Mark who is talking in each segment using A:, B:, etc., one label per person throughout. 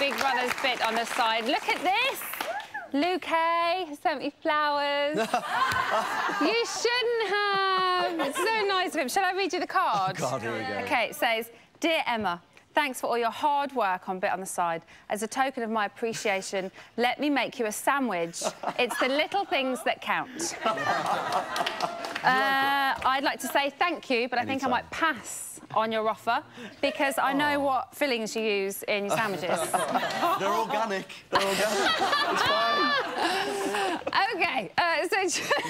A: Big Brother's bit on the side. Look at this. Luke sent me flowers. You shouldn't have. It's so nice of him. Shall I read you the card?
B: Oh, God, here we go.
A: OK, it says, Dear Emma, thanks for all your hard work on Bit on the Side. As a token of my appreciation, let me make you a sandwich. It's the little things that count. I'd like to say thank you, but I think I might pass on your offer because I know what fillings you use in your sandwiches.
B: They're organic. They're organic. It's fine.
A: OK, so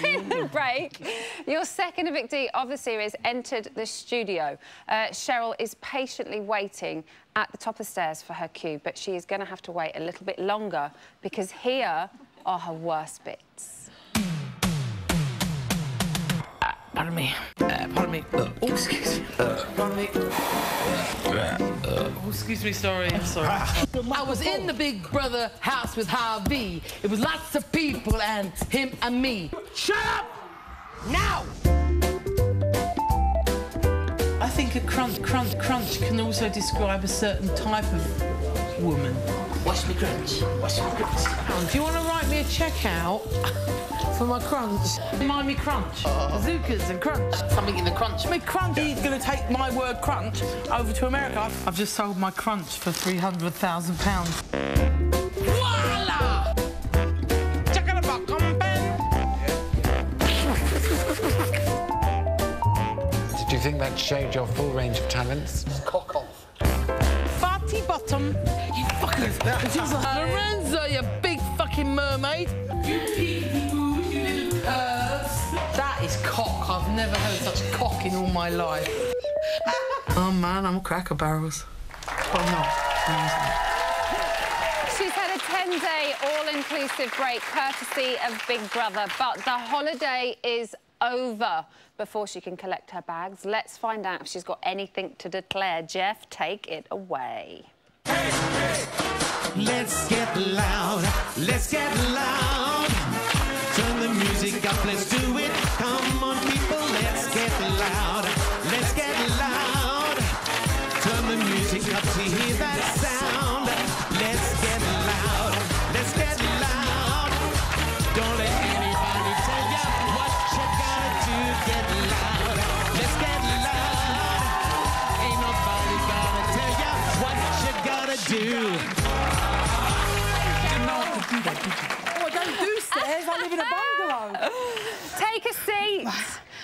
A: during the break, your second evictee of the series entered the studio. Cheryl is patiently waiting at the top of the stairs for her cue, but she is going to have to wait a little bit longer because here are her worst bits.
C: Pardon me. Pardon me. Oh, excuse me. Pardon me. Oh, excuse me, sorry. I'm sorry. I was in the Big Brother house with Harvey. It was lots of people and him and me. Shut up! Now! I think a crunch can also describe a certain type of woman. Watch me crunch. Watch me crunch. Do you want to write me a check out for my crunch? Remind me crunch. Bazookas and crunch. Something in the crunch. Me crunch. He's going to take my word crunch over to America. I've just sold my crunch for £300,000. Voila!
D: Did you think that showed your full range of talents?
C: Cock off. Fatty bottom. You fuckers. Lorenzo, you big fucking mermaid. You little That is cock. I've never heard such cock in all my life. Oh, man, I'm cracker barrels. Oh, no.
A: She's had a 10-day all-inclusive break courtesy of Big Brother, but the holiday is over before she can collect her bags. Let's find out if she's got anything to declare. Jeff, take it away.
E: Hey, hey. Let's get loud, let's get loud. Turn the music up, let's do it. Come on, people, let's get loud, let's get loud. Turn the music up to hear that sound. Let's get loud, let's get loud. Don't let anybody tell you what you gotta do. Get loud, let's get loud. Ain't nobody gonna tell you what you gotta do.
C: Oh, I don't do stairs. I live in a bungalow.
A: Take a seat.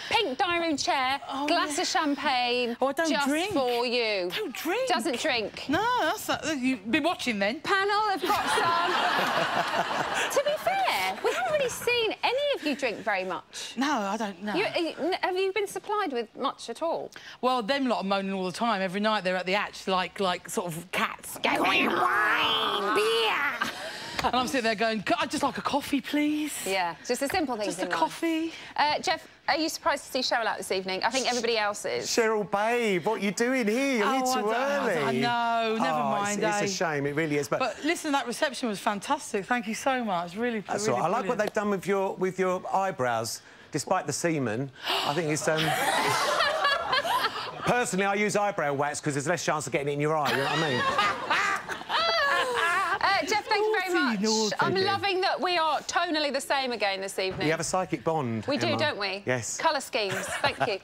A: Pink dining room chair, glass of champagne.
C: Oh, I don't drink.
A: Just for you.
C: Don't drink.
A: Doesn't drink.
C: No, that's not... You've been watching then.
A: Panel have got some. To be fair, we haven't really seen any of you drink very much.
C: No, I don't know.
A: Have you been supplied with much at all?
C: Well, them lot are moaning all the time. Every night they're at the hatch like sort of cats. Going wine, beer. And I'm sitting there going, I'd just like a coffee, please.
A: Yeah, just a simple thing.
C: Just a coffee.
A: Jeff, are you surprised to see Cheryl out this evening? I think everybody else is.
B: Cheryl, babe, what are you doing here? You're here too early.
C: I know, never mind,
B: It's a shame, it really is.
C: But listen, that reception was fantastic. Thank you so much. Really,
B: That's
C: really
B: all right. I like what they've done with your eyebrows, despite the semen. I think it's... Personally, I use eyebrow wax because there's less chance of getting it in your eye, you know what I mean?
A: Jeff, thank you very much. I'm loving that we are tonally the same again this evening.
B: We have a psychic bond,
A: We do,
B: Emma.
A: don't we?
B: Yes.
A: Colour schemes, thank you.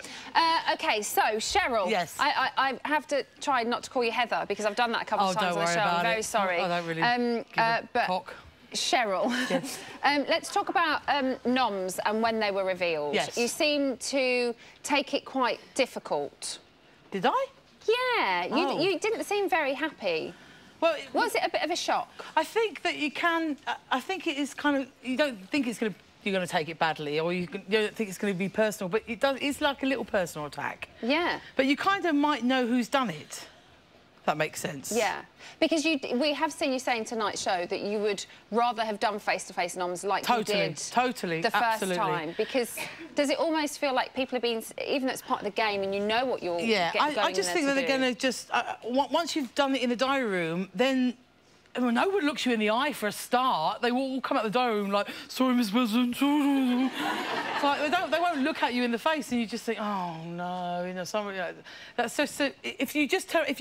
A: OK, so, Cheryl.
C: Yes.
A: I have to try not to call you Heather because I've done that a couple of times on the show. I'm very sorry.
C: I don't really give a cock.
A: Cheryl,
C: yes.
A: Let's talk about noms and when they were revealed.
C: Yes.
A: You seem to take it quite difficult.
C: Did I?
A: Yeah, you didn't seem very happy.
C: Well,
A: was it a bit of a shock?
C: I think that you can... I think it is kind of... You don't think it's going to... You're going to take it badly, or you don't think it's going to be personal, but it's like a little personal attack.
A: Yeah.
C: But you kind of might know who's done it. That makes sense.
A: Yeah, because we have seen you say in tonight's show that you would rather have done face-to-face noms like you did the first time. Because does it almost feel like people are being, even though it's part of the game and you know what you're
C: I just think that they're going to just... once you've done it in the diary room, then... Well, no one looks you in the eye for a start. They will all come out the diary room like, sorry, Miss President. It's like, they won't look at you in the face, and you just think, oh no, you know, somebody. That's so. If you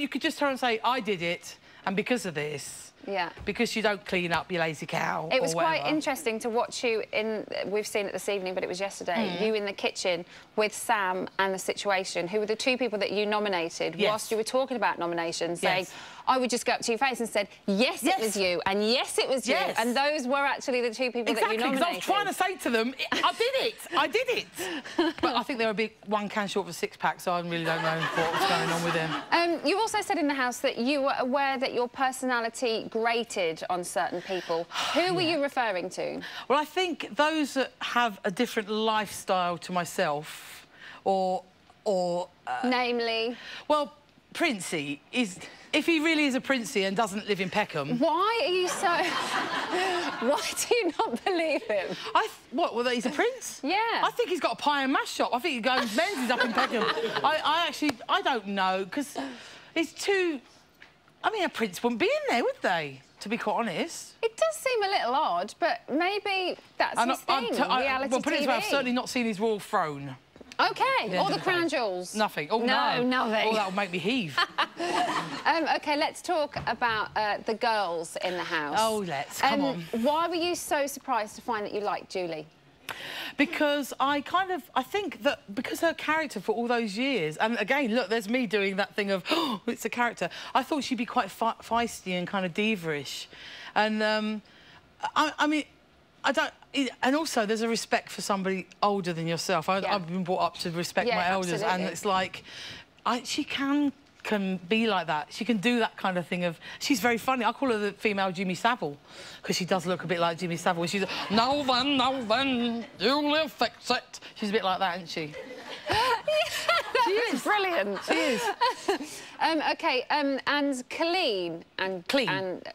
C: could just turn and say, I did it, and because of this,
A: Yeah.
C: Because you don't clean up, you lazy cow.
A: It was
C: or
A: quite
C: whatever.
A: interesting to watch you in. We've seen it this evening, but it was yesterday. You in the kitchen with Sam and The Situation, who were the two people that you nominated.
C: Yes.
A: Whilst you were talking about nominations, saying,
C: Yes.
A: I would just go up to your face and said, yes, it was you, and yes, it was you.
C: Yes.
A: And those were actually the two people that you
C: Exactly, because
A: nominated.
C: I was trying to say to them, I did it. But I think they were a big one can short of a six-pack, so I really don't know what was going on with them.
A: You also said in the house that you were aware that your personality grated on certain people. Who were you referring to?
C: Well, I think those that have a different lifestyle to myself, or
A: Namely?
C: well, Princey is... If he really is a Princey and doesn't live in Peckham...
A: Why are you so... Why do you not believe him?
C: What, well, that he's a prince?
A: Yeah.
C: I think he's got a pie and mash shop. I think he goes Menzies up in Peckham. I don't know, because it's too... I mean, a prince wouldn't be in there, would they? To be quite honest.
A: It does seem a little odd, but maybe that's his thing, reality
C: well, put it this
A: TV.
C: way, I've certainly not seen his royal throne.
A: OK, all the crown jewels?
C: Nothing. Oh,
A: no. Nothing.
C: Oh, that would make me heave.
A: OK, let's talk about the girls in the house.
C: Oh, let's. Come on.
A: Why were you so surprised to find that you liked Julie?
C: Because I think that because her character for all those years, and again, look, there's me doing that thing of, oh, it's a character. I thought she'd be quite feisty and kind of diva-ish. And, I mean, I don't... And also, there's a respect for somebody older than yourself. I've been brought up to respect my elders,
A: absolutely.
C: and it's like... she can be like that. She can do that kind of thing of... She's very funny. I call her the female Jimmy Savile, because she does look a bit like Jimmy Savile. She's, now then, Julie, fix it. She's a bit like that, isn't she?
A: She is brilliant.
C: She is.
A: OK, and Colleen and...
C: Clean.
A: And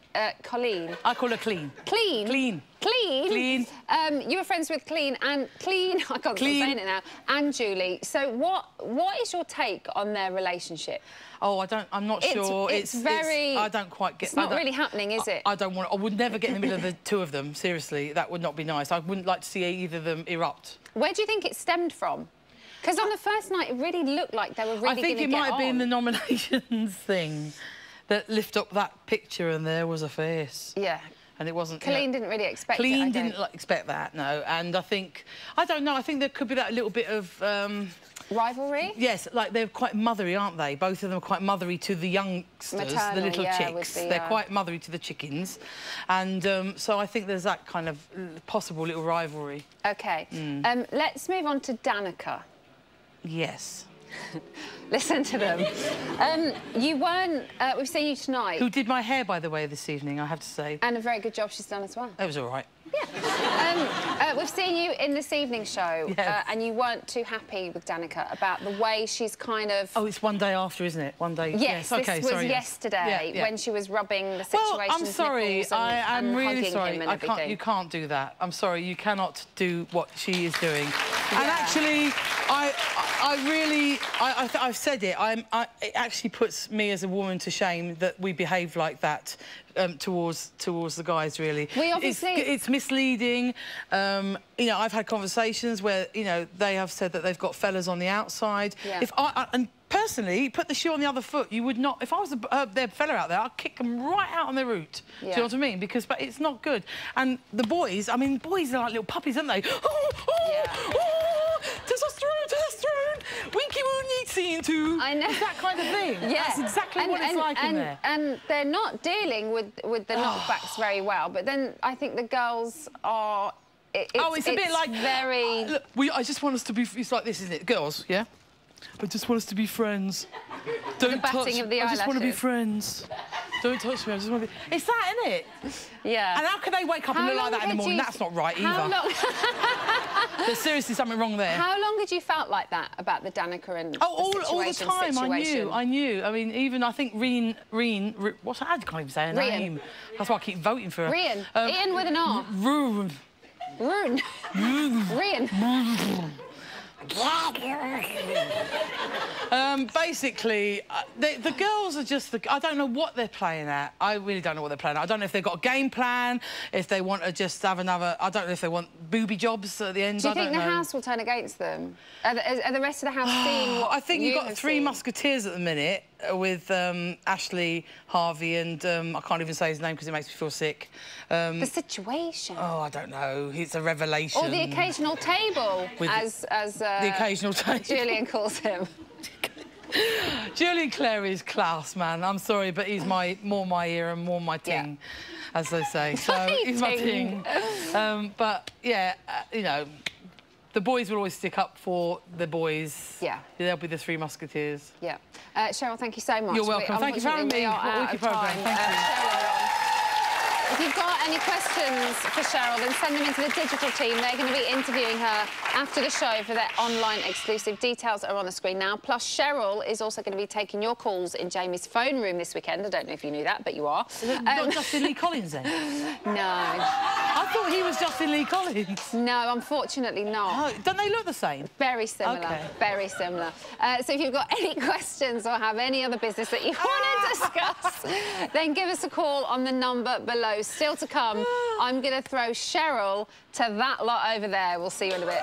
A: Colleen.
C: I call her Clean.
A: Clean?
C: Clean.
A: Clean?
C: Clean.
A: You were friends with Clean and... I can't stop saying it now. And Julie. So what is your take on their relationship?
C: Oh, I'm not sure.
A: It's very...
C: I don't quite get...
A: It's not really happening, is it?
C: I would never get in the middle of the two of them, seriously. That would not be nice. I wouldn't like to see either of them erupt.
A: Where do you think it stemmed from? Because on the first night, it really looked like they were really going to get on.
C: I think it might have been the nominations thing that lift up that picture and there was a face.
A: Yeah.
C: And it wasn't...
A: Colleen didn't really expect it,
C: Colleen didn't expect that, no. And I think... I don't know, I think there could be that little bit of...
A: rivalry?
C: Yes, like they're quite mothery, aren't they? Both of them are quite mothery to the youngsters,
A: Maternal,
C: the little
A: yeah,
C: chicks. They're quite mothery to the chickens. And so I think there's that kind of possible little rivalry.
A: OK. Let's move on to Danica.
C: Yes.
A: Listen to them. You weren't... we've seen you tonight.
C: Who did my hair, by the way, this evening, I have to say.
A: And a very good job she's done as well.
C: It was all right.
A: Yeah. We've seen you in this evening's show,
C: yes.
A: And you weren't too happy with Danica about the way she's kind of...
C: Oh, it's one day after, isn't it? One day...
A: Yes,
C: OK,
A: this was
C: sorry,
A: yesterday when she was rubbing the situation's
C: Well, I'm sorry. I'm really sorry. You can't do that. I'm sorry. You cannot do what she is doing. Yeah. And actually, I've said it. It actually puts me as a woman to shame that we behave like that towards the guys. Really,
A: we obviously
C: it's misleading. You know, I've had conversations where they have said that they've got fellas on the outside.
A: Yeah.
C: If and personally, put the shoe on the other foot. You would not. If I was their fella out there, I'd kick them right out on their route. Yeah. Do you know what I mean? But it's not good. And the boys, I mean, boys are like little puppies, aren't they? Testosterone, winky woo needs seeing too.
A: I know.
C: It's that kind of thing.
A: Yeah.
C: That's exactly what it's like in there.
A: And they're not dealing with the knockbacks very well. But then I think the girls are... It's a bit like... very...
C: Look, I just want us to be... It's like this, isn't it? Girls, yeah? I just want us to be friends. Don't touch me. I just want to be friends. Don't touch me. I just want to be... It's that, isn't it?
A: Yeah.
C: And how can they wake up and look like that in the morning? That's not right either. There's seriously something wrong there.
A: How long had you felt like that about the Danica and
C: all the time. I knew. I mean, even I think Reen, what's that? I can't even say her name. That's why I keep voting for her.
A: Reen. Ian with an R.
C: Rune.
A: Reen.
C: Basically, The girls are just... I don't know what they're playing at. I really don't know what they're playing at. I don't know if they've got a game plan, if they want to just have another... I don't know if they want booby jobs at the end.
A: Do you think the house will turn against them? Are the rest of the house seeing what
C: I think you've got three musketeers at the minute with Ashley, Harvey and... I can't even say his name because it makes me feel sick.
A: The situation?
C: Oh, I don't don't know. It's a revelation.
A: Or the occasional table, as
C: the occasional table.
A: Julian calls him.
C: Julian Clare is class, man. I'm sorry, but he's more my ear and more my ting, as they say. So he's my ting. But yeah, you know, the boys will always stick up for the boys. Yeah. They'll be the Three Musketeers.
A: Yeah. Cheryl, thank you so much.
C: You're welcome. Thank you for having me. What a wicked programme. Thank you.
A: If you've got any questions for Cheryl, then send them into the digital team. They're going to be interviewing her after the show for their online exclusive. Details are on the screen now. Plus, Cheryl is also going to be taking your calls in Jamie's phone room this weekend. I don't know if you knew that, but you are.
C: Not Justin Lee Collins, then?
A: No.
C: I thought he was Justin Lee Collins.
A: No, unfortunately not.
C: Oh, don't they look the same?
A: Very similar. Okay. Very similar. So if you've got any questions or have any other business that you want to discuss, then give us a call on the number below. Still to come, I'm going to throw Cheryl to that lot over there. We'll see you in a bit.